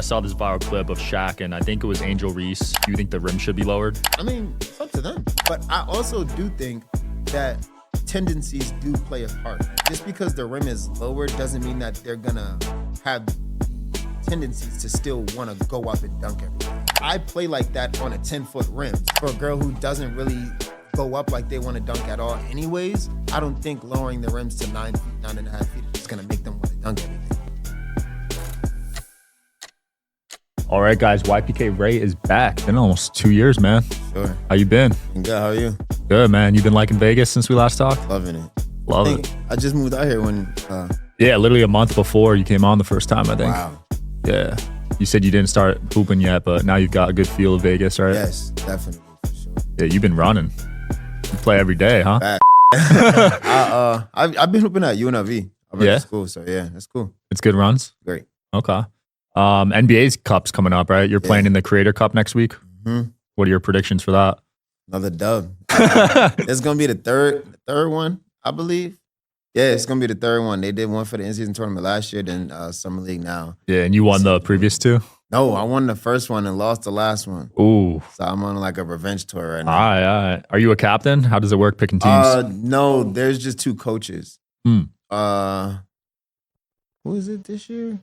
I saw this viral clip of Shaq, and I think it was Angel Reese. Do you think the rim should be lowered? I mean, it's up to them. But I also do think that tendencies do play a part. Just because the rim is lowered doesn't mean that they're gonna have tendencies to still want to go up and dunk everything. I play like that on a 10-foot rim. For a girl who doesn't really go up like they want to dunk at all anyways, I don't think lowering the rims to 9 feet, 9.5 feet is gonna make them want to dunk everything. All right, guys, YPK Raye is back. Been almost 2 years, man. Sure. How you been? I'm good, how are you? Good, man. You been liking Vegas since we last talked? Loving it. Love it. I just moved out here when... Yeah, literally a month before you came on the first time, I think. Wow. Yeah. You said you didn't start hooping yet, but now you've got a good feel of Vegas, right? Yes, definitely, for sure. Yeah, you've been running. You play every day, huh? I've been hooping at UNLV. I went to school, so yeah, that's cool. It's good runs? Great. Okay. NBA's Cup's coming up, right? You're playing in the Creator Cup next week? Mm-hmm. What are your predictions for that? Another dub. It's going to be the third one, I believe. Yeah, it's going to be the third one. They did one for the in-season tournament last year, then Summer League now. Yeah, and you won the previous two? No, I won the first one and lost the last one. Ooh. So I'm on like a revenge tour right now. All right. Are you a captain? How does it work picking teams? No, there's just two coaches. Hmm. Who is it this year?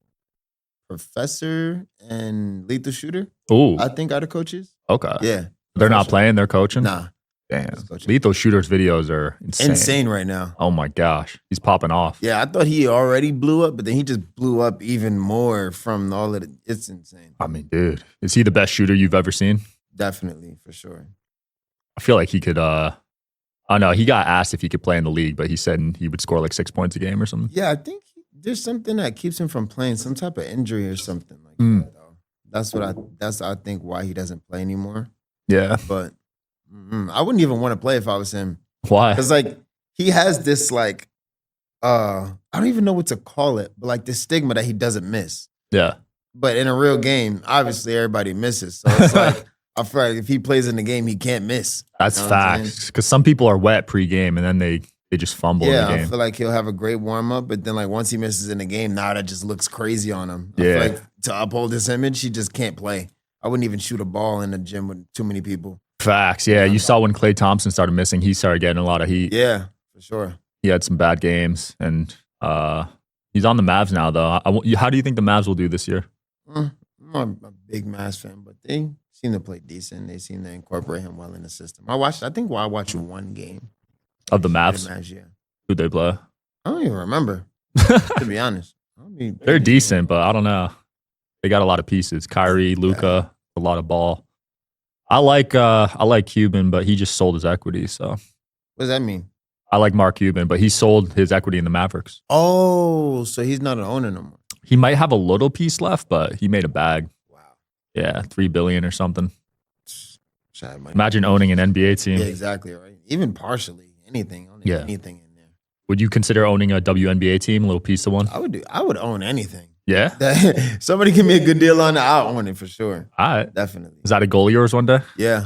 Professor and Lethal Shooter. Ooh. I think are the coaches. Okay. Yeah. They're not playing, they're coaching? Nah. Damn. Lethal Shooter's videos are insane. Insane right now. Oh my gosh. He's popping off. Yeah, I thought he already blew up, but then he just blew up even more from all of it. It's insane. I mean, dude, is he the best shooter you've ever seen? Definitely, for sure. I feel like he could, I know, he got asked if he could play in the league, but he said he would score like 6 points a game or something. Yeah, I think there's something that keeps him from playing, some type of injury or something like that, though. That's I think why he doesn't play anymore. Yeah. But I wouldn't even want to play if I was him. Why? Because like he has this like I don't even know what to call it, but like this stigma that he doesn't miss. Yeah. But in a real game, obviously everybody misses. So it's like I feel like if he plays in the game, he can't miss. That's facts. Because some people are wet pre-game and then they just fumble in the game. I feel like he'll have a great warm-up, but then like once he misses in the game, now that just looks crazy on him. I feel like to uphold his image, he just can't play. I wouldn't even shoot a ball in the gym with too many people. Facts. Yeah, you saw when Klay Thompson started missing, he started getting a lot of heat. Yeah, for sure. He had some bad games, and he's on the Mavs now, though. How do you think the Mavs will do this year? I'm not a big Mavs fan, but they seem to play decent. They seem to incorporate him well in the system. I think I watched one game. Of the Mavs? Yeah. Who'd they play? I don't even remember, to be honest. They're decent, but I don't know. They got a lot of pieces. Kyrie, Luka, a lot of ball. I like Cuban, but he just sold his equity. So what does that mean? I like Mark Cuban, but he sold his equity in the Mavericks. Oh, so he's not an owner no more. He might have a little piece left, but he made a bag. Wow. Yeah, $3 billion or something. Imagine owning an NBA team. Yeah, exactly right. Even partially, anything in there. Would you consider owning a WNBA team, a little piece of one? I would own anything. Yeah? Somebody give me a good deal on it, I'll own it for sure. All right. Definitely. Is that a goal of yours one day? Yeah.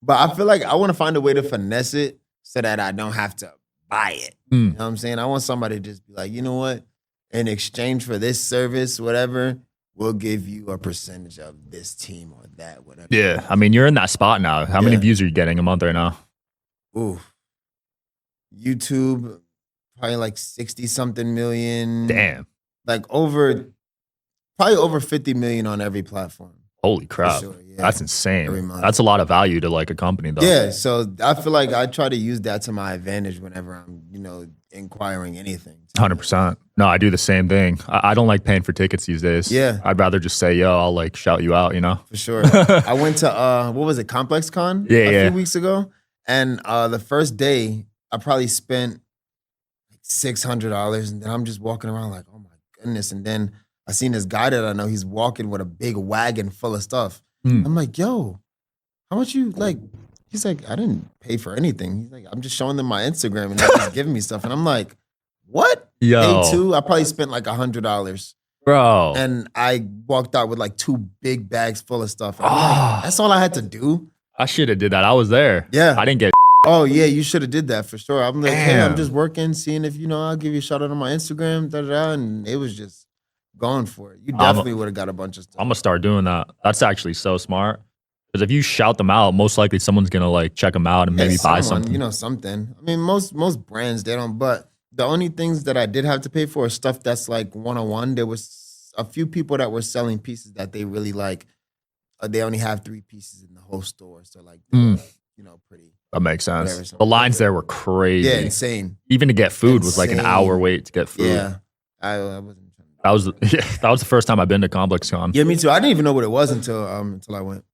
But I feel like I want to find a way to finesse it so that I don't have to buy it. You know what I'm saying? I want somebody to just be like, you know what? In exchange for this service, whatever, we'll give you a percentage of this team or that, whatever. Yeah. I mean, you're in that spot now. How many views are you getting a month right now? Ooh. YouTube, probably like 60-something million. Damn. Like probably over 50 million on every platform. Holy crap. Sure, yeah. That's insane. Every month. That's a lot of value to like a company though. Yeah, so I feel like I try to use that to my advantage whenever I'm, inquiring anything. 100%. No, I do the same thing. I don't like paying for tickets these days. Yeah. I'd rather just say, yo, I'll like shout you out, For sure. I went to, what was it, Complex Con? A few weeks ago. And the first day, I probably spent like $600. And then I'm just walking around like, oh my goodness. And then I seen this guy that I know, he's walking with a big wagon full of stuff. I'm like, yo, how much you like? He's like, I didn't pay for anything. He's like, I'm just showing them my Instagram and they're just giving me stuff. And I'm like, what? Yo. Day two, I probably spent like $100. Bro. And I walked out with like 2 big bags full of stuff. And I'm like, that's all I had to do? I should have did that. I was there. Yeah. I didn't get Oh, yeah, you should have did that for sure. I'm like, hey, I'm just working, seeing if, I'll give you a shout out on my Instagram, da-da-da. And it was just going for it. You definitely would have got a bunch of stuff. I'm gonna start doing that. That's actually so smart. Because if you shout them out, most likely someone's gonna like check them out and maybe buy something. You know, something. I mean, most brands they don't. But the only things that I did have to pay for is stuff that's like 101. There was a few people that were selling pieces that they really like. They only have 3 pieces in the whole store, so like, you know, pretty. That makes sense. The lines there were crazy. Yeah, insane. Even to get food was like an hour wait to get food. Yeah, I wasn't. That was the first time I've been to ComplexCon. Yeah, me too. I didn't even know what it was until I went.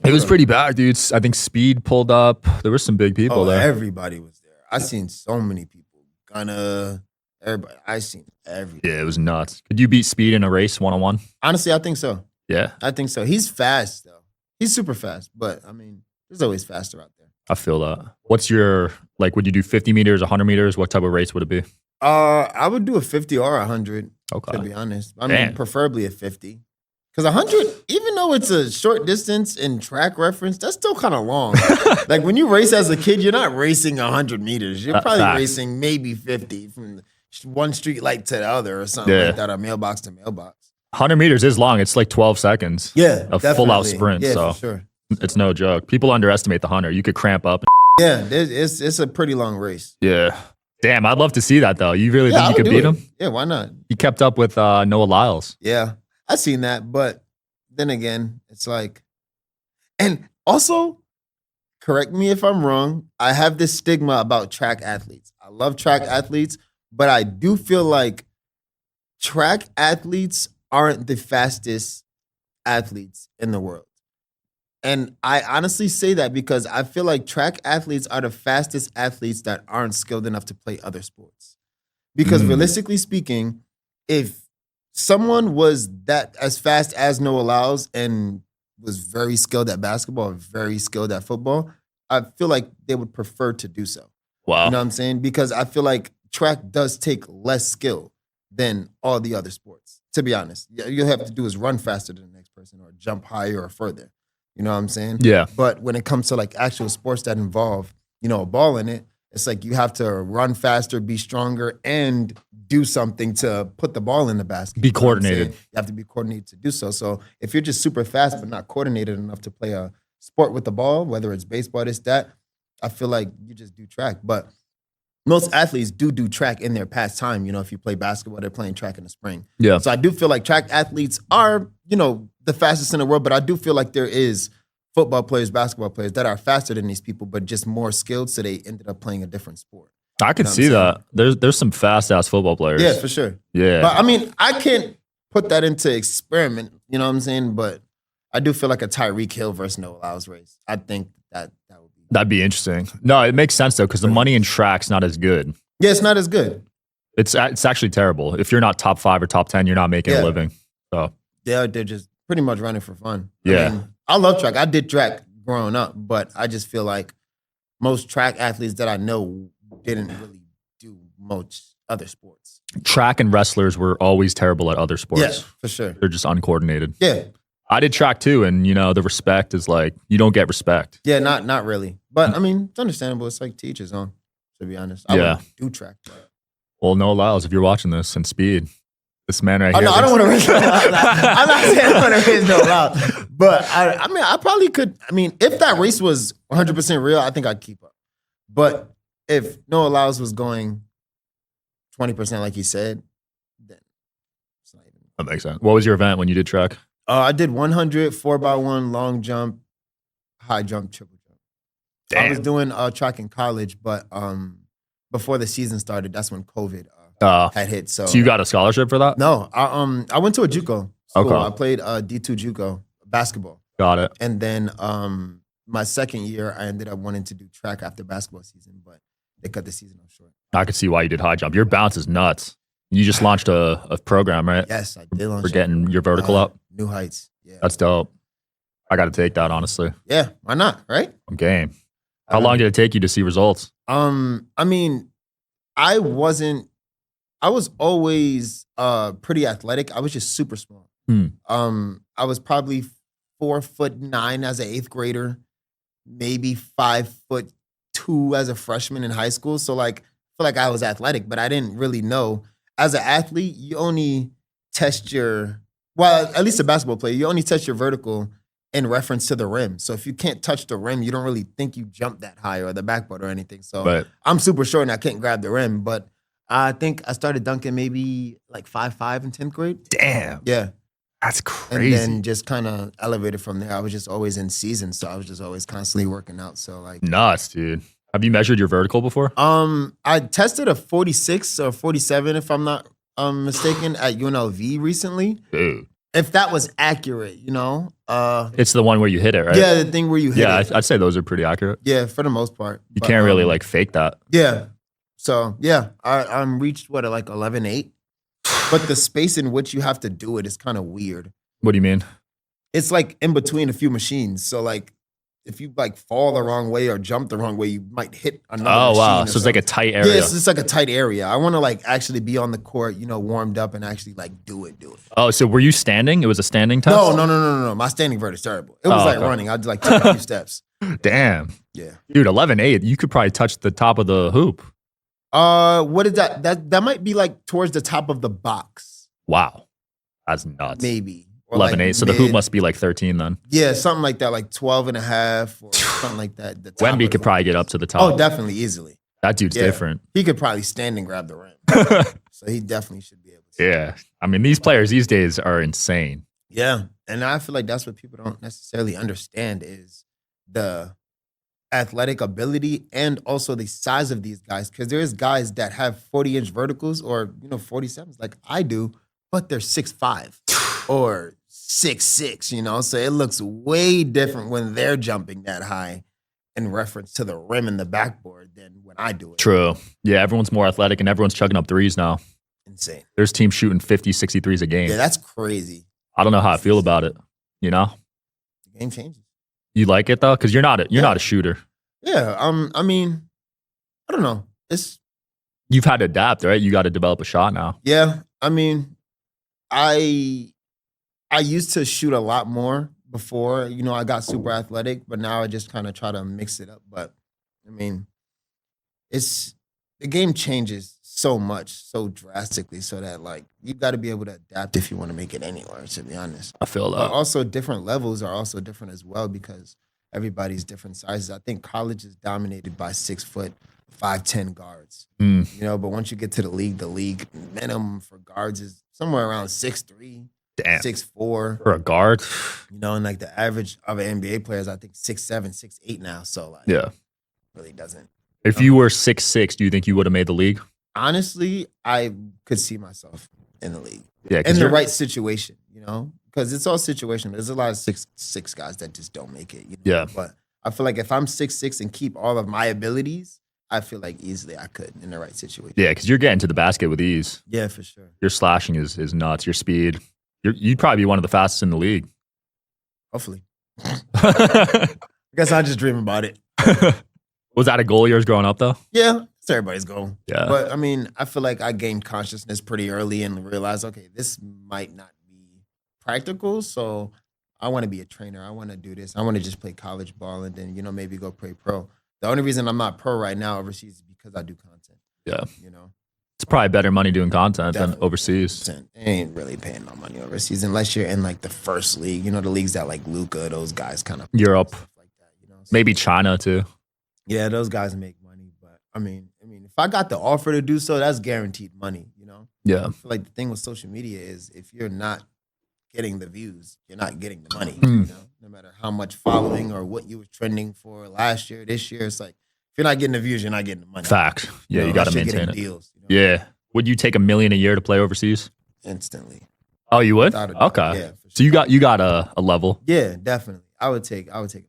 It was pretty bad, dude. I think Speed pulled up. There were some big people there. Everybody was there. I seen so many people. Gunna, everybody. I seen everybody. Yeah, it was nuts. Could you beat Speed in a race 1-on-1? Honestly, I think so. Yeah, I think so. He's fast though. He's super fast, but I mean, there's always faster out there. I feel that. What's your like? Would you do 50 meters, 100 meters? What type of race would it be? I would do a 50 or 100. Okay. To be honest, I mean, preferably a 50. Because 100, even though it's a short distance in track reference, that's still kind of long. Like when you race as a kid, you're not racing 100 meters. You're probably racing maybe 50 from one street light to the other or something like that, or mailbox to mailbox. 100 meters is long. It's like 12 seconds. Yeah, a full out sprint. Yeah, so for sure. It's no joke. People underestimate the 100. You could cramp up. Yeah, it's a pretty long race. Yeah. Damn, I'd love to see that though. You really think you could beat him? Yeah, why not? He kept up with Noah Lyles. Yeah, I seen that, but then again, it's like, and also, correct me if I'm wrong, I have this stigma about track athletes. I love track athletes, but I do feel like track athletes aren't the fastest athletes in the world. And I honestly say that because I feel like track athletes are the fastest athletes that aren't skilled enough to play other sports. Because realistically speaking, if someone was that as fast as Noah Lyles and was very skilled at basketball, very skilled at football, I feel like they would prefer to do so. Wow. You know what I'm saying? Because I feel like track does take less skill than all the other sports, to be honest. You'll have to do is run faster than the next person or jump higher or further. You know what I'm saying? Yeah. But when it comes to like actual sports that involve, you know, a ball in it, it's like you have to run faster, be stronger, and do something to put the ball in the basket. Be coordinated. You have to be coordinated to do so. So if you're just super fast but not coordinated enough to play a sport with the ball, whether it's baseball, this, that, I feel like you just do track. But most athletes do track in their past time. You know, if you play basketball, they're playing track in the spring. Yeah. So I do feel like track athletes are, you know, the fastest in the world, but I do feel like there is football players, basketball players that are faster than these people, but just more skilled, so they ended up playing a different sport. I could see that. There's some fast-ass football players. Yeah, for sure. Yeah. But, I mean, I can't put that into experiment, you know what I'm saying? But I do feel like a Tyreek Hill versus Noah Lyles race. I think that would be. That'd be interesting. No, it makes sense, though, because the money in track's not as good. Yeah, it's not as good. It's actually terrible. If you're not top 5 or top 10, you're not making a living. So they're just pretty much running for fun. Yeah. I mean, I love track. I did track growing up, but I just feel like most track athletes that I know didn't really do much other sports. Track and wrestlers were always terrible at other sports. Yeah, for sure. They're just uncoordinated. Yeah. I did track too, and you know, the respect is like, you don't get respect. Yeah, not really. But I mean, it's understandable. It's like teachers on, to be honest. I wouldn't do track. But. Well, Noah Lyles, if you're watching this, and Speed, this man right here. No, I don't want to raise no Lyles. I'm not saying I want to raise no Lyles. But I mean, I probably could. I mean, if that race was 100% real, I think I'd keep up. But if Noah Lyles was going 20% like he said, then it's not even. That makes sense. What was your event when you did track? I did 100, 4x1, long jump, high jump, triple jump. Damn. I was doing track in college, but before the season started, that's when COVID had hit. So you got a scholarship for that? No, I went to a JUCO school. Okay. I played D2 JUCO basketball. Got it. And then my second year, I ended up wanting to do track after basketball season, but they cut the season off short. I could see why you did high jump. Your bounce is nuts. You just launched a program, right? Yes, I did launch. For getting your vertical up. New heights. Yeah. That's dope. I got to take that, honestly. Yeah, why not, right? I'm game. How long did it take you to see results? I mean, I was always pretty athletic. I was just super small. I was probably 4'9" as an 8th grader, maybe 5'2" as a freshman in high school. So like, I feel like I was athletic, but I didn't really know. As an athlete, you only test your, well, at least a basketball player, you only test your vertical in reference to the rim. So if you can't touch the rim, you don't really think you jumped that high or the backboard or anything. So I'm super short and I can't grab the rim, but I think I started dunking maybe like 5'5" in 10th grade. Damn. Yeah. That's crazy. And then just kind of elevated from there. I was just always in season, so I was just always constantly working out. So like nuts, dude. Have you measured your vertical before? I tested a 46 or 47, if I'm not mistaken, at UNLV recently. Dude. If that was accurate, you know. It's the one where you hit it, right? Yeah, the thing where you hit it. Yeah, I'd say those are pretty accurate. Yeah, for the most part. You can't really like fake that. Yeah. So yeah, I'm reached like 11.8. But the space in which you have to do it is kind of weird. What do you mean? It's like in between a few machines. So like if you like fall the wrong way or jump the wrong way, you might hit another machine. Oh, wow. So it's like a tight area. Yeah, it's like a tight area. I want to like actually be on the court, you know, warmed up and actually like do it. Oh, so were you standing? It was a standing test? No. My standing vert is terrible. It was like running. I'd like take a few steps. Damn. Yeah. Dude, 11.8, you could probably touch the top of the hoop. What is that? That might be like towards the top of the box. Wow. That's nuts. Maybe. 11.8. Like so the hoop must be like 13 then. Yeah, something like that, like 12.5 or something like that. Wemby could probably get up to the top. Oh, definitely, easily. That dude's different. He could probably stand and grab the rim. So he definitely should be able to. Yeah. I mean, these players these days are insane. Yeah. And I feel like that's what people don't necessarily understand is the athletic ability and also the size of these guys. Because there's guys that have 40-inch verticals or, 47s like I do, but they're 6'5". Or 6'6", so it looks way different when they're jumping that high in reference to the rim and the backboard than when I do it. True. Yeah, everyone's more athletic and everyone's chugging up threes now. Insane. There's teams shooting 50, 60 threes a game. Yeah, that's crazy. I don't know how I feel about it, The game changes. You like it though? Because you're not a shooter. Yeah, I mean, I don't know. You've had to adapt, right? You got to develop a shot now. Yeah, I mean, I used to shoot a lot more before, I got super athletic, but now I just kind of try to mix it up. But I mean, the game changes so much, so drastically, so that like you got to be able to adapt if you want to make it anywhere, to be honest. I feel that. But also different levels are also different as well because everybody's different sizes. I think college is dominated by 6 foot, 5'10" guards. But once you get to the league minimum for guards is somewhere around 6'3". Damn. 6'4". For a guard. And like the average of an NBA player is I think 6'7", 6'8" now. So like really doesn't. If you were 6'6", do you think you would have made the league? Honestly, I could see myself in the league. Yeah. In the right situation, because it's all situational. There's a lot of 6'6" guys that just don't make it. Yeah. But I feel like if I'm 6'6" and keep all of my abilities, I feel like easily I could in the right situation. Yeah, because you're getting to the basket with ease. Yeah, for sure. Your slashing is nuts. Your speed. You'd probably be one of the fastest in the league. Hopefully. I guess I just dream about it. Was that a goal of yours growing up, though? Yeah, it's everybody's goal. Yeah. But, I mean, I feel like I gained consciousness pretty early and realized, okay, this might not be practical, so I want to be a trainer. I want to do this. I want to just play college ball and then, maybe go play pro. The only reason I'm not pro right now overseas is because I do content. Yeah. It's probably better money doing content Definitely. than overseas. They ain't really paying no money overseas unless you're in like the first league. The leagues that like Luka, those guys kind of Europe, like that. So, maybe China too. Yeah, those guys make money, but I mean, if I got the offer to do so, that's guaranteed money. Yeah. I feel like the thing with social media is if you're not getting the views, you're not getting the money. No matter how much following or what you were trending for last year, this year, it's like. If you're not getting the views, you're not getting the money. Fact. Yeah, you got to maintain it. Deals, Yeah. Would you take $1 million a year to play overseas? Instantly. Oh, you would? Okay. Yeah, sure. So you got a level. Yeah, definitely. I would take it.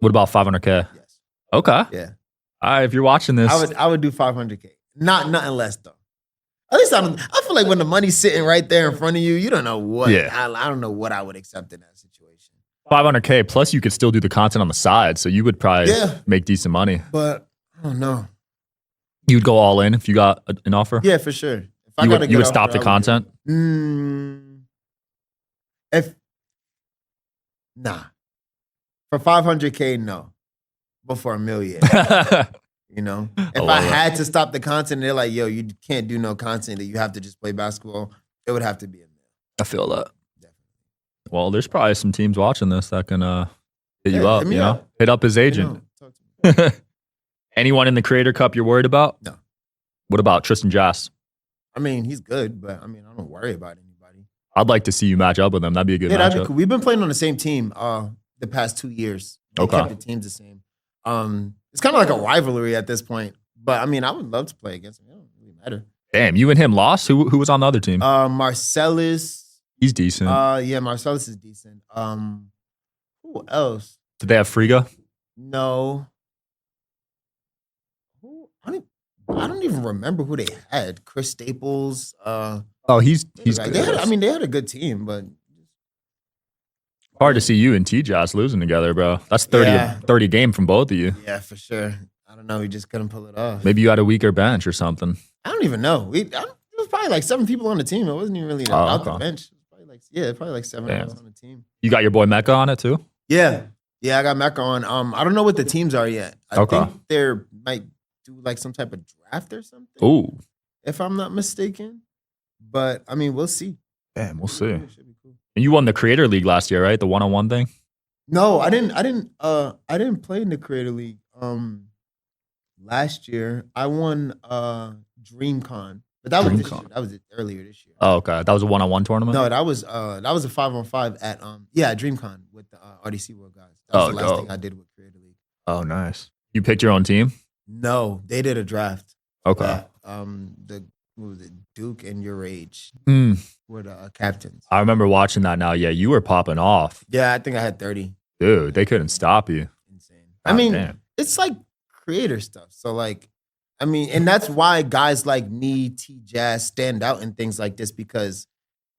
What about 500K? Yes. Okay. Yeah. All right. If you're watching this, I would do 500K. Nothing less though. At least I feel like when the money's sitting right there in front of you, you don't know what. Yeah. I don't know what I would accept in that situation. 500K plus you could still do the content on the side, so you would probably make decent money. But I don't know. You'd go all in if you got an offer? Yeah, for sure. If you would stop the content? For 500K, no. But for $1 million. If I had to stop the content, they're like, yo, you can't do no content, that you have to just play basketball, it would have to be $1 million. I feel that. Well, there's probably some teams watching this that can hit you up, you know? Hit up his agent. Anyone in the Creator Cup you're worried about? No. What about TJass? I mean, he's good, but I don't worry about anybody. I'd like to see you match up with him. That'd be a good matchup. That'd be cool. We've been playing on the same team the past 2 years. We kept the teams the same. It's kind of like a rivalry at this point, but I would love to play against him. It don't really matter. Damn, you and him lost? Who was on the other team? Marcellus. He's decent. Yeah, Marcellus is decent. Who else? Did they have Friga? No. I don't even remember who they had. Chris Staples. He's good. They had a good team, but hard to see you and TJass losing together, bro. That's 30 game from both of you. Yeah, for sure. I don't know. We just couldn't pull it off. Maybe you had a weaker bench or something. I don't even know. It was probably like 7 people on the team. It wasn't even really about the bench. Probably like 7 of us on the team. You got your boy Mecca on it too? Yeah, I got Mecca on. I don't know what the teams are yet. I think they might do like some type of draft or something. Ooh, if I'm not mistaken. But we'll see. Damn, we'll see. It should be cool. And you won the Creator League last year, right? The 1-on-1 thing. No, I didn't play in the Creator League. Last year I won DreamCon. But that was this year. That was earlier this year. Oh, okay. That was a 1-on-1 tournament? No, that was a 5-on-5 at DreamCon with the RDC World guys. That was the last thing I did with Creator League. Oh, nice. You picked your own team? No, they did a draft. Okay. What was it? Duke and Your Age were the captains. I remember watching that now. Yeah, you were popping off. Yeah, I think I had 30. Dude, they couldn't stop you. Insane. It's like creator stuff. So and that's why guys like me, TJass stand out in things like this, because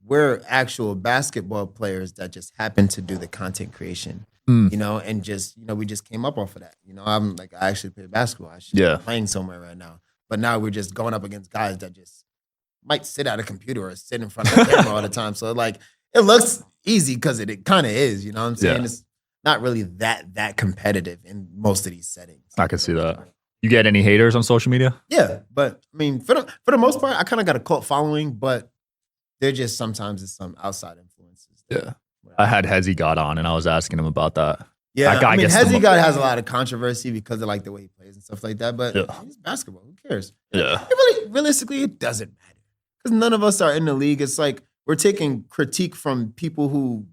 we're actual basketball players that just happen to do the content creation, and just, we just came up off of that. I actually play basketball. I should be playing somewhere right now. But now we're just going up against guys that just might sit at a computer or sit in front of the camera all the time. So it looks easy because it kind of is, you know what I'm saying? Yeah. It's not really that competitive in most of these settings. I can see that. You get any haters on social media? Yeah, but for the most part, I kind of got a cult following, but they're just sometimes it's some outside influences. Yeah. I had Hezzy got on and I was asking him about that. Yeah, that guy Hezzy guy has a lot of controversy because of the way he plays and stuff like that, but it's basketball. Who cares? Yeah. Realistically, it doesn't matter because none of us are in the league. It's like we're taking critique from people who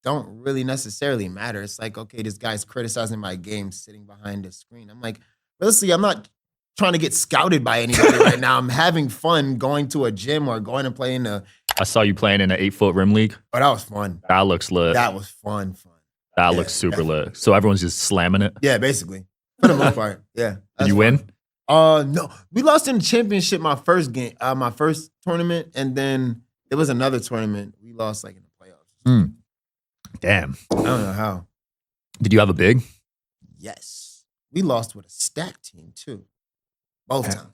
don't really necessarily matter. It's like, okay, this guy's criticizing my game sitting behind the screen. I'm like, honestly, I'm not trying to get scouted by anybody right now. I'm having fun going to a gym or going and playing I saw you playing in an 8-foot rim league. Oh, that was fun. That looks lit. That was fun. That looks super lit. So everyone's just slamming it? Yeah, basically. For the most part. Yeah. Did you win? No. We lost in the championship my first game, my first tournament, and then there was another tournament. We lost in the playoffs. Damn. I don't know how. Did you have a big? Yes. We lost with a stack team too. Both times.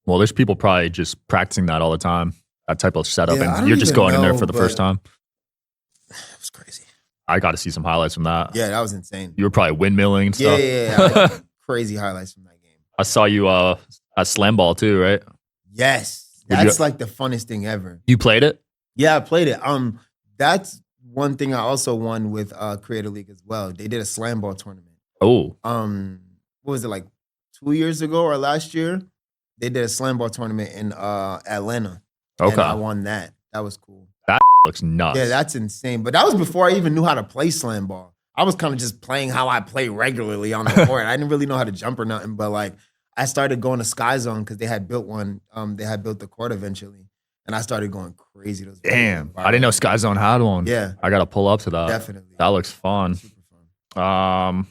Well, there's people probably just practicing that all the time. That type of setup. And you're just going in there for the first time. It was crazy. I got to see some highlights from that. Yeah, that was insane. You were probably windmilling and stuff. Yeah. Crazy highlights from that game. I saw you at slam ball too, right? Yes. That's the funnest thing ever. You played it? Yeah, I played it. That's one thing I also won with Creator League as well. They did a slam ball tournament. Oh. What was it, 2 years ago or last year? They did a slam ball tournament in Atlanta. Okay. And I won that. That was cool. That looks nuts. Yeah, that's insane. But that was before I even knew how to play slam ball. I was kind of just playing how I play regularly on the court. I didn't really know how to jump or nothing. But I started going to Sky Zone because they had built one. They had built the court eventually. And I started going crazy. Damn. I didn't know Sky Zone had one. Yeah. I got to pull up to that. Definitely. That looks fun. Super fun.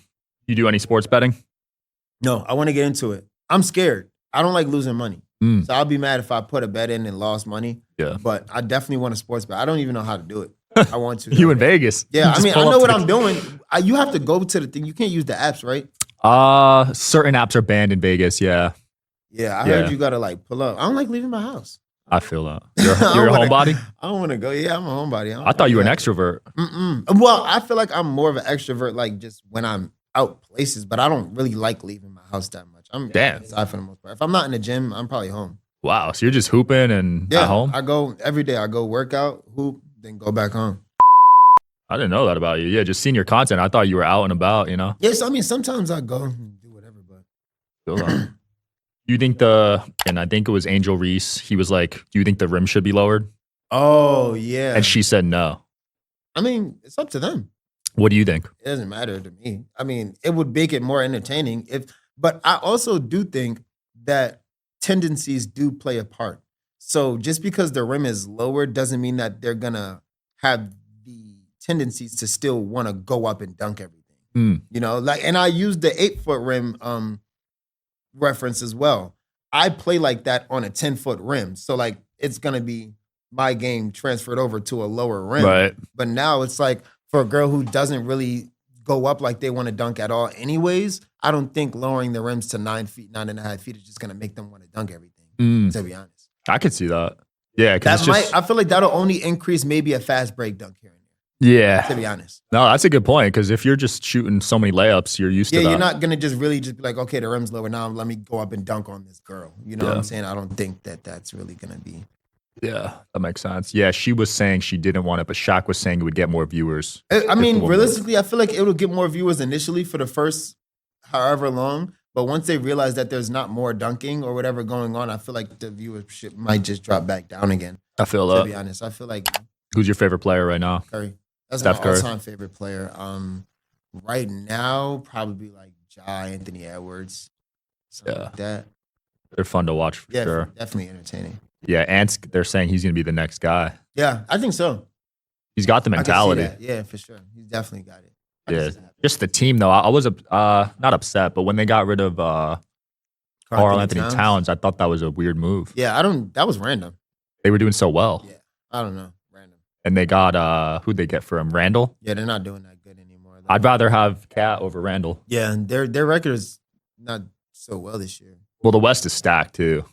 You do any sports betting? No, I want to get into it. I'm scared. I don't like losing money. So I'll be mad if I put a bet in and lost money. Yeah. But I definitely want a sports bet. I don't even know how to do it. I want to. You in Vegas. Yeah, I know what I'm doing. You have to go to the thing. You can't use the apps, right? Certain apps are banned in Vegas, yeah. Yeah, I heard you got to pull up. I don't like leaving my house. I feel that. You're a homebody? I don't want to go. Yeah, I'm a homebody. I thought you were an extrovert. Well, I feel like I'm more of an extrovert, just when I'm out places, but I don't really like leaving my house that much. I'm Damn. inside for the most part. If I'm not in the gym, I'm probably home. Wow. So you're just hooping and at home? I go every day. I go work out, hoop, then go back home. I didn't know that about you. Yeah, just seeing your content. I thought you were out and about, you know? Yes, I mean, sometimes I go and do whatever, but. You think and I think it was Angel Reese, he was like, do you think the rim should be lowered? Oh, yeah. And she said no. I mean, it's up to them. What do you think? It doesn't matter to me. I mean, it would make it more entertaining but I also do think that tendencies do play a part. So just because the rim is lower doesn't mean that they're gonna have the tendencies to still want to go up and dunk everything. You know, like, and I used the 8-foot rim reference as well. I play like that on a 10-foot rim. So like it's gonna be my game transferred over to a lower rim. Right. But now it's like for a girl who doesn't really go up like they want to dunk at all anyways, I don't think lowering the rims to 9 feet, 9.5 feet is just gonna make them want to dunk everything, to be honest. I could see that. Yeah, because I feel like that'll only increase maybe a fast break dunk here and there. Yeah. To be honest. No, that's a good point, because if you're just shooting so many layups, you're used to that. Yeah, you're not gonna just really just be like, okay, the rim's lower now, let me go up and dunk on this girl. You know what I'm saying? I don't think that that's really gonna be. Yeah, that makes sense. Yeah, she was saying she didn't want it, but Shaq was saying it would get more viewers. I mean, realistically, I feel like it will get more viewers initially for the first however long, but once they realize that there's not more dunking or whatever going on, I feel like the viewership might just drop back down again. I feel that. To be honest, I feel like. Who's your favorite player right now? Curry. That's Steph my all-time favorite player. Right now, probably like Anthony Edwards. Something like that. They're fun to watch for sure. Definitely entertaining. Yeah, and they're saying he's going to be the next guy. Yeah, I think so. He's got the mentality. Yeah, for sure. He's definitely got it. Yeah, just the team though. I was not upset, but when they got rid of Karl-Anthony Towns, I thought that was a weird move. Yeah, that was random. They were doing so well. Yeah, I don't know, random. And they got who'd they get for him? Randall. Yeah, they're not doing that good anymore. I'd rather have Cat over Randall. Yeah, and their record is not so well this year. Well, the West is stacked too.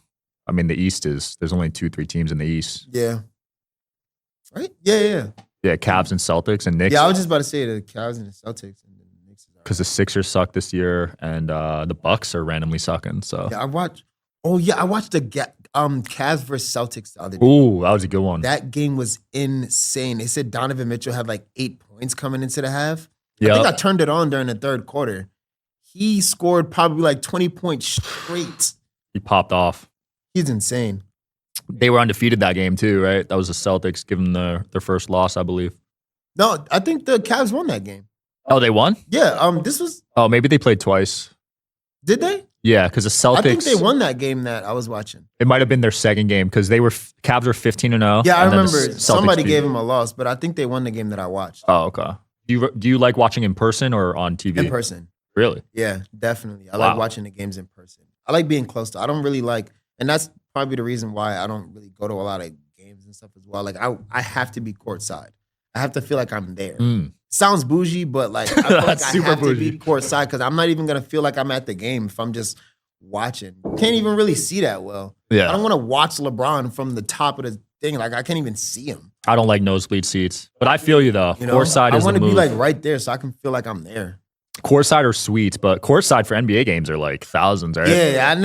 I mean, the East there's only 2-3 teams in the East. Yeah. Right? Yeah. Yeah, Cavs and Celtics and Knicks. Yeah, I was just about to say the Cavs and the Celtics and the Knicks. Because the Sixers suck this year and the Bucks are randomly sucking. So yeah, I watched the Cavs versus Celtics the other day. Ooh, that was a good one. That game was insane. They said Donovan Mitchell had like 8 points coming into the half. Yep. I think I turned it on during the third quarter. He scored probably like 20 points straight. He popped off. He's insane. They were undefeated that game too, right? That was the Celtics giving their first loss, I believe. No, I think the Cavs won that game. Oh, they won? Yeah. This was. Oh, maybe they played twice. Did they? Yeah, because the Celtics. I think they won that game that I was watching. It might have been their second game because Cavs were 15-0. Yeah, I remember somebody gave them a loss, but I think they won the game that I watched. Oh, okay. Do you like watching in person or on TV? In person. Really? Yeah, definitely. I like watching the games in person. I like being close to. I don't really like, and that's probably the reason why I don't really go to a lot of games and stuff as well. Like I have to be courtside. I have to feel like I'm there. Sounds bougie, but like I feel like I have to be courtside because I'm not even gonna feel like I'm at the game if I'm just watching. Can't even really see that well. Yeah. I don't want to watch LeBron from the top of the thing. Like I can't even see him. I don't like nosebleed seats, but I feel you though. Courtside is I want to be like right there so I can feel like I'm there. Courtside or suites, but courtside for NBA games are like thousands, right? Yeah, I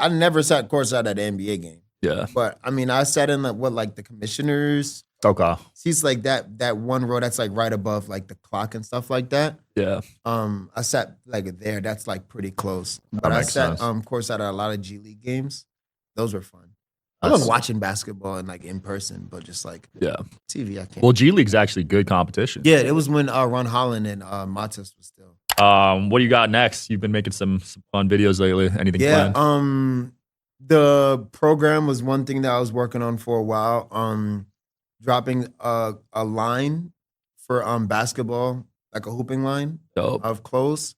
never sat courtside at an NBA game. Yeah, but I mean, I sat in like the commissioners. Okay, seats like that one row that's like right above like the clock and stuff like that. Yeah, I sat like there. That's like pretty close. But I sat courtside at a lot of G League games. Those were fun. I love watching basketball and like in person, but just like TV, I can't. Well, G League's actually good competition. Yeah, it was when Ron Holland and Matas was still. What do you got next? You've been making some fun videos lately. Anything planned? The program was one thing that I was working on for a while. Dropping a line for basketball, like a hooping line of clothes.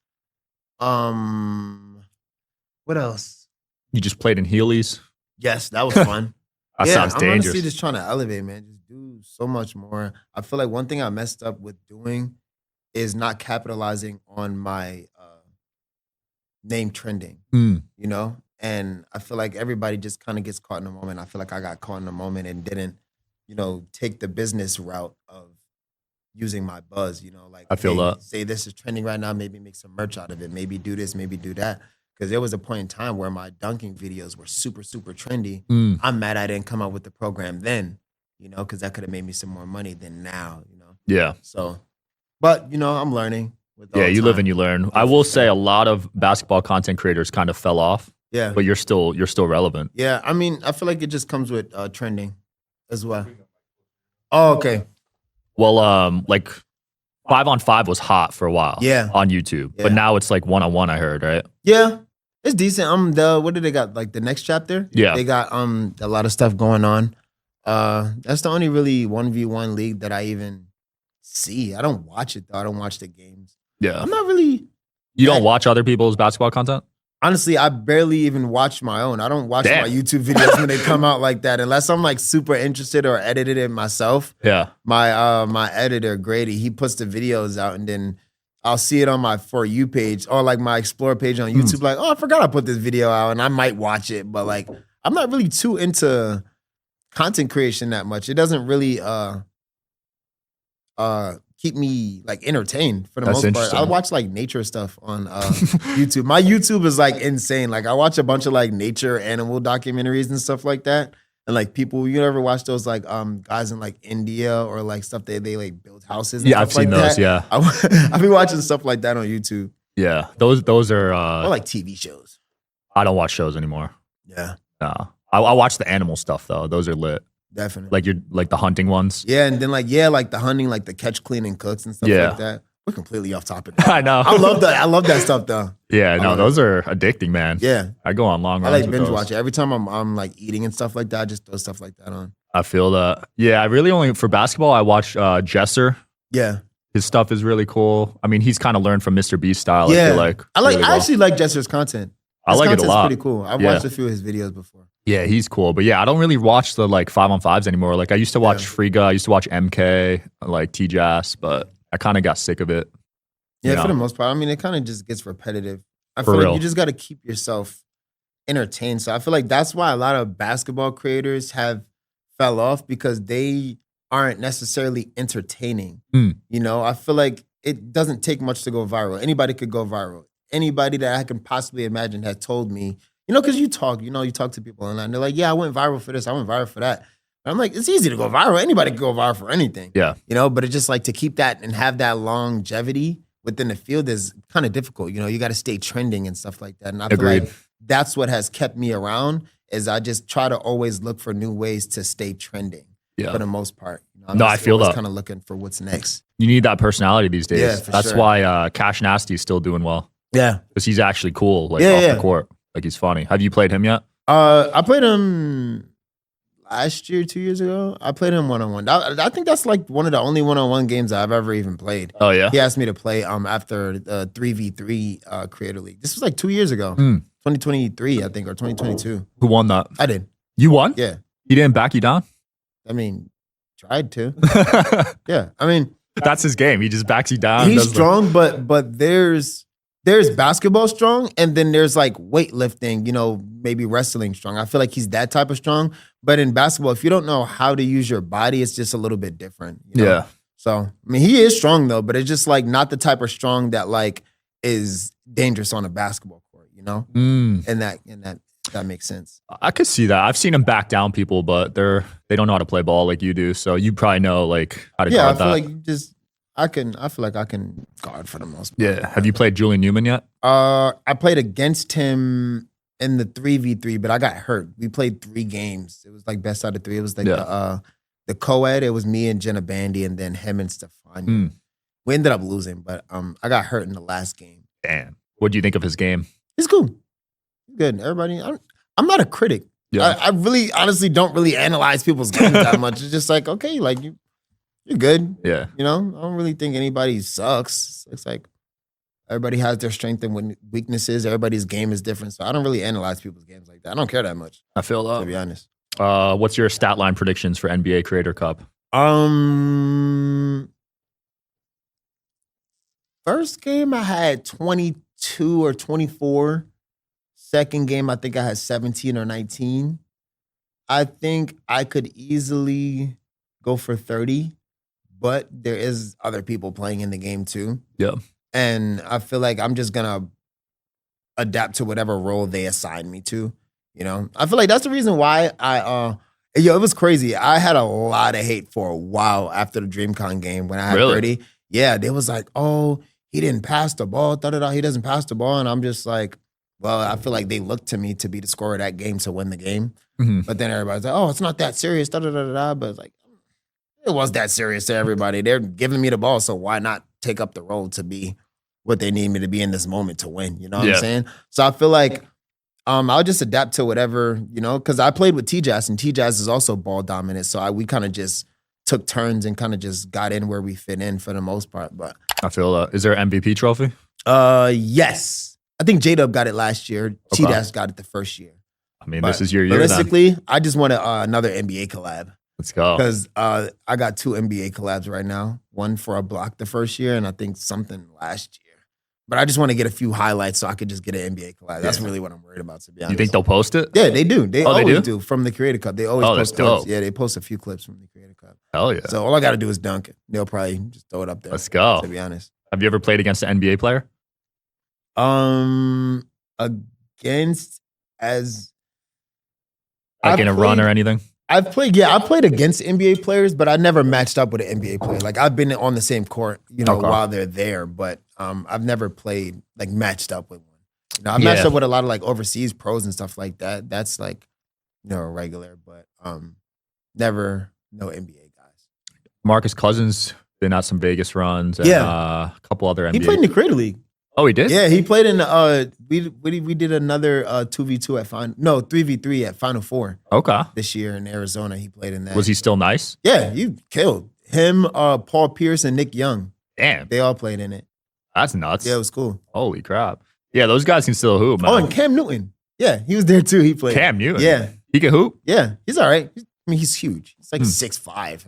What else? You just played in Heelys? Yes, that was fun. That sounds dangerous. I'm honestly just trying to elevate, man. Just do so much more. I feel like one thing I messed up with doing is not capitalizing on my name trending, you know? And I feel like everybody just kind of gets caught in a moment. I feel like I got caught in a moment and didn't, take the business route of using my buzz, like I feel that. Say this is trending right now, maybe make some merch out of it, maybe do this, maybe do that. because there was a point in time where my dunking videos were super, super trendy. Mm. I'm mad I didn't come up with the program then, because that could have made me some more money than now, Yeah. So, but, I'm learning. Yeah, you live and you learn. I will say a lot of basketball content creators kind of fell off. Yeah. But you're still relevant. Yeah, I mean, I feel like it just comes with trending as well. Oh, okay. Well, like 5-on-5 was hot for a while. Yeah. On YouTube. Yeah. But now it's like 1-on-1, I heard, right? Yeah. It's decent. What do they got? Like the next chapter? Yeah. They got a lot of stuff going on. That's the only really 1v1 league that I even see. I don't watch it though. I don't watch the games. Yeah. I'm not really. You don't watch other people's basketball content? Honestly, I barely even watch my own. I don't watch my YouTube videos when they come out like that unless I'm like super interested or edited it myself. Yeah. My editor, Grady, he puts the videos out and then I'll see it on my For You page or like my Explore page on YouTube. Like, oh, I forgot I put this video out and I might watch it. But like, I'm not really too into content creation that much. It doesn't really keep me like entertained for the most part. I watch like nature stuff on YouTube. My YouTube is like insane. Like I watch a bunch of like nature animal documentaries and stuff like that. And like people, you ever watch those like guys in like India or like stuff they like build houses? And yeah, I've seen those. Yeah, I've been watching stuff like that on YouTube. Yeah, those are or like TV shows. I don't watch shows anymore. Yeah, no, I watch the animal stuff though. Those are lit. Definitely. Like the hunting ones. Yeah, and then like the hunting, like the catch, clean, and cooks and stuff like that. We're completely off topic. I know. I love that stuff though. Yeah, no, those are addicting, man. Yeah. I go on long runs. I like binge watch it. Every time I'm like eating and stuff like that, I just throw stuff like that on. I feel that. Yeah, I really only for basketball I watch Jesser. Yeah. His stuff is really cool. I mean, he's kind of learned from Mr. Beast style, yeah. I feel like. I actually like Jesser's content. I like it a lot. Pretty cool. I've watched a few of his videos before. Yeah, he's cool. But yeah, I don't really watch the like 5-on-5s anymore. Like I used to watch Friga, I used to watch MK, like TJass, but I kind of got sick of it. Yeah, for the most part. I mean, it kind of just gets repetitive. I feel like you just got to keep yourself entertained. So I feel like that's why a lot of basketball creators have fell off because they aren't necessarily entertaining. I feel like it doesn't take much to go viral. Anybody could go viral. Anybody that I can possibly imagine has told me, because you talk to people and they're like, yeah, I went viral for this, I went viral for that. And I'm like, it's easy to go viral. Anybody can go viral for anything. Yeah. But it's just like to keep that and have that longevity within the field is kind of difficult. You got to stay trending and stuff like that. And I feel like that's what has kept me around is I just try to always look for new ways to stay trending for the most part. I feel that. Kind of looking for what's next. You need that personality these days. Yeah, that's why Cash Nasty is still doing well. Yeah. Because he's actually cool, like off the court. Like he's funny. Have you played him yet? I played him last year, 2 years ago. I played him 1-on-1. I think that's like one of the only 1-on-1 games I've ever even played. Oh yeah. He asked me to play after the 3v3 Creator League. This was like 2 years ago. 2023, I think, or 2022. Who won that? I did. You won? Yeah. He didn't back you down? I mean, tried to. Yeah. I mean, that's his game. He just backs you down. He's strong, but there's basketball strong, and then there's like weightlifting, maybe wrestling strong. I feel like he's that type of strong. But in basketball, if you don't know how to use your body, it's just a little bit different. Yeah. So, I mean, he is strong though, but it's just like not the type of strong that like is dangerous on a basketball court, And that makes sense. I could see that. I've seen him back down people, but they don't know how to play ball like you do. So you probably know like how to guard that. Yeah, I feel like I can guard for the most part. Yeah. Have you played Julian Newman yet? I played against him in the 3v3, but I got hurt. We played 3 games. It was like best out of 3. It was like the co-ed. It was me and Jenna Bandy and then him and Stefania. We ended up losing, but I got hurt in the last game. Damn. What do you think of his game? He's cool. Good. Everybody, I'm not a critic. Yeah. I really honestly don't really analyze people's games that much. It's just like, okay, like you're good. Yeah. I don't really think anybody sucks. It's like everybody has their strengths and weaknesses. Everybody's game is different. So I don't really analyze people's games like that. I don't care that much. I feel that. To be honest. What's your stat line predictions for NBA Creator Cup? First game I had 22 or 24. Second game I think I had 17 or 19. I think I could easily go for 30. But there is other people playing in the game too. Yeah. And I feel like I'm just going to adapt to whatever role they assign me to. You know, I feel like that's the reason why it was crazy. I had a lot of hate for a while after the DreamCon game when I had 30. Yeah, they was like, oh, he didn't pass the ball. He doesn't pass the ball. And I'm just like, well, I feel like they looked to me to be the scorer of that game to win the game. Mm-hmm. But then everybody's like, oh, it's not that serious. But it's like, it was that serious to everybody. They're giving me the ball, so why not take up the role to be what they need me to be in this moment to win? You know what I'm saying? So I feel like I'll just adapt to whatever, you know, because I played with TJass, and TJass is also ball dominant. So we kind of just took turns and kind of just got in where we fit in for the most part. But I feel, is there an MVP trophy? Yes. I think J-Dub got it last year. Okay. TJass got it the first year. I mean, this is your year. Realistically, I just want another NBA collab. Let's go. Because I got 2 NBA collabs right now. One for a block the first year, and I think something last year. But I just want to get a few highlights so I could just get an NBA collab. That's really what I'm worried about, to be honest. You think they'll post it? Yeah, they do. They always do from the Creator Cup. They always post clips. Dope. Yeah, they post a few clips from the Creator Cup. Hell yeah. So all I got to do is dunk it. They'll probably just throw it up there. Let's go. To be honest. Have you ever played against an NBA player? Against as... Like in a run or anything? I played against NBA players, but I never matched up with an NBA player. Like, I've been on the same court, you know, while they're there, but I've never played, like, matched up with one. You know, I've matched up with a lot of, like, overseas pros and stuff like that. That's, like, you know, regular, but never no NBA guys. Marcus Cousins been at some Vegas runs and a couple other NBA. He played in the Creator League. Oh, he did? Yeah, he played in we did another 2v2 at 3v3 at Final Four. Okay. This year in Arizona, he played in that. Was he still nice? Yeah, he killed. Him, Paul Pierce, and Nick Young. Damn. They all played in it. That's nuts. Yeah, it was cool. Holy crap. Yeah, those guys can still hoop, man. Oh, and Cam Newton. Yeah, he was there too. He played. Cam Newton? Yeah. He can hoop? Yeah, he's all right. He's huge. He's like 6'5".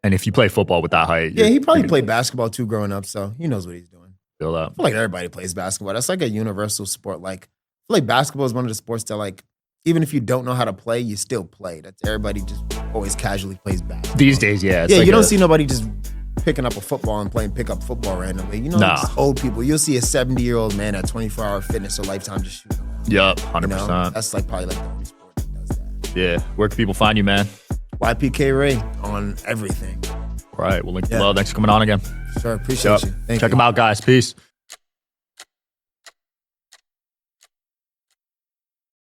And if you play football with that height. Yeah, he probably played basketball too growing up, so he knows what he's doing. Feel that. I feel like everybody plays basketball. That's like a universal sport. Like, I feel like basketball is one of the sports that, like, even if you don't know how to play, you still play. That's everybody just always casually plays basketball. These days, yeah. Yeah, like you don't see nobody just picking up a football and playing pickup football randomly. You know, old people. You'll see a 70-year-old man at 24-hour fitness or Lifetime just shooting. Yup, 100%. You know? That's like probably like the only sport that does that. Yeah. Where can people find you, man? YPK Raye on everything. All right. We'll link below. Thanks for coming on again. Sure. Appreciate you. Check them out, guys. Peace.